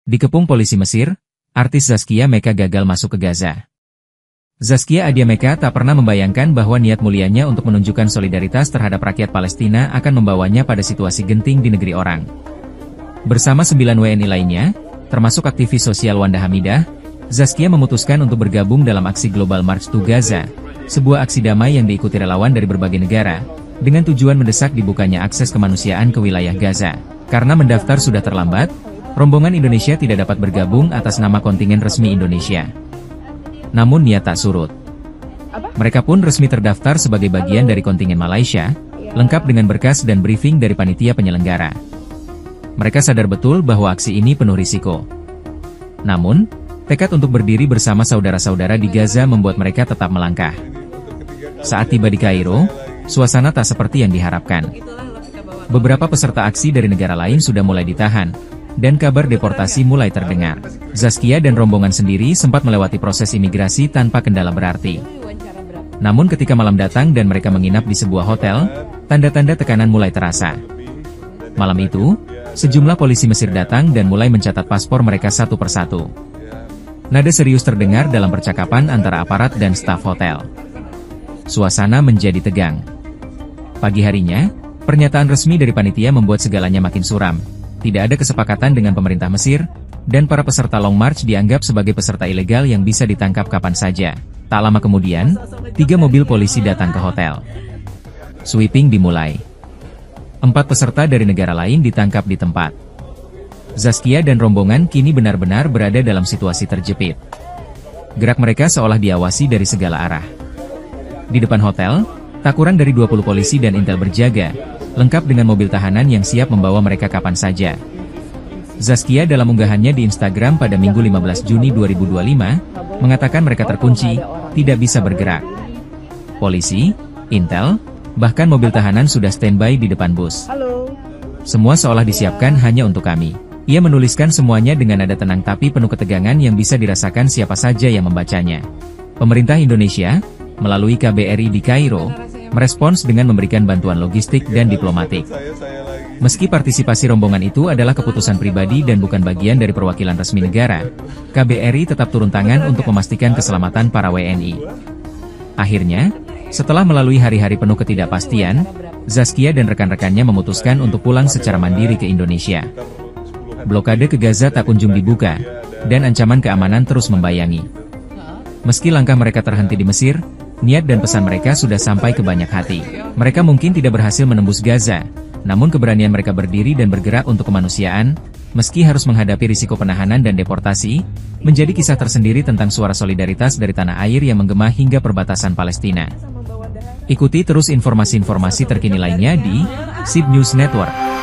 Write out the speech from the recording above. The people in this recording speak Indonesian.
Dikepung polisi Mesir, artis Zaskia Mecca gagal masuk ke Gaza. Zaskia Adia Mecca tak pernah membayangkan bahwa niat mulianya untuk menunjukkan solidaritas terhadap rakyat Palestina akan membawanya pada situasi genting di negeri orang. Bersama 9 WNI lainnya, termasuk aktivis sosial Wanda Hamidah, Zaskia memutuskan untuk bergabung dalam aksi Global March to Gaza, sebuah aksi damai yang diikuti relawan dari berbagai negara, dengan tujuan mendesak dibukanya akses kemanusiaan ke wilayah Gaza. Karena mendaftar sudah terlambat, rombongan Indonesia tidak dapat bergabung atas nama kontingen resmi Indonesia. Namun niat tak surut. Mereka pun resmi terdaftar sebagai bagian dari kontingen Malaysia, lengkap dengan berkas dan briefing dari panitia penyelenggara. Mereka sadar betul bahwa aksi ini penuh risiko. Namun, tekad untuk berdiri bersama saudara-saudara di Gaza membuat mereka tetap melangkah. Saat tiba di Kairo, suasana tak seperti yang diharapkan. Beberapa peserta aksi dari negara lain sudah mulai ditahan, dan kabar deportasi mulai terdengar. Zaskia dan rombongan sendiri sempat melewati proses imigrasi tanpa kendala berarti. Namun ketika malam datang dan mereka menginap di sebuah hotel, tanda-tanda tekanan mulai terasa. Malam itu, sejumlah polisi Mesir datang dan mulai mencatat paspor mereka satu persatu. Nada serius terdengar dalam percakapan antara aparat dan staf hotel. Suasana menjadi tegang. Pagi harinya, pernyataan resmi dari panitia membuat segalanya makin suram. Tidak ada kesepakatan dengan pemerintah Mesir, dan para peserta Long March dianggap sebagai peserta ilegal yang bisa ditangkap kapan saja. Tak lama kemudian, 3 mobil polisi datang ke hotel. Sweeping dimulai. 4 peserta dari negara lain ditangkap di tempat. Zaskia dan rombongan kini benar-benar berada dalam situasi terjepit. Gerak mereka seolah diawasi dari segala arah. Di depan hotel, tak kurang dari 20 polisi dan intel berjaga, lengkap dengan mobil tahanan yang siap membawa mereka kapan saja. Zaskia dalam unggahannya di Instagram pada Minggu 15 Juni 2025, mengatakan mereka terkunci, tidak bisa bergerak. Polisi, intel, bahkan mobil tahanan sudah standby di depan bus. Semua seolah disiapkan hanya untuk kami. Ia menuliskan semuanya dengan nada tenang tapi penuh ketegangan yang bisa dirasakan siapa saja yang membacanya. Pemerintah Indonesia, melalui KBRI di Kairo, merespons dengan memberikan bantuan logistik dan diplomatik. Meski partisipasi rombongan itu adalah keputusan pribadi dan bukan bagian dari perwakilan resmi negara, KBRI tetap turun tangan untuk memastikan keselamatan para WNI. Akhirnya, setelah melalui hari-hari penuh ketidakpastian, Zaskia dan rekan-rekannya memutuskan untuk pulang secara mandiri ke Indonesia. Blokade ke Gaza tak kunjung dibuka, dan ancaman keamanan terus membayangi. Meski langkah mereka terhenti di Mesir, niat dan pesan mereka sudah sampai ke banyak hati. Mereka mungkin tidak berhasil menembus Gaza, namun keberanian mereka berdiri dan bergerak untuk kemanusiaan, meski harus menghadapi risiko penahanan dan deportasi, menjadi kisah tersendiri tentang suara solidaritas dari tanah air yang menggema hingga perbatasan Palestina. Ikuti terus informasi-informasi terkini lainnya di SIB News Network.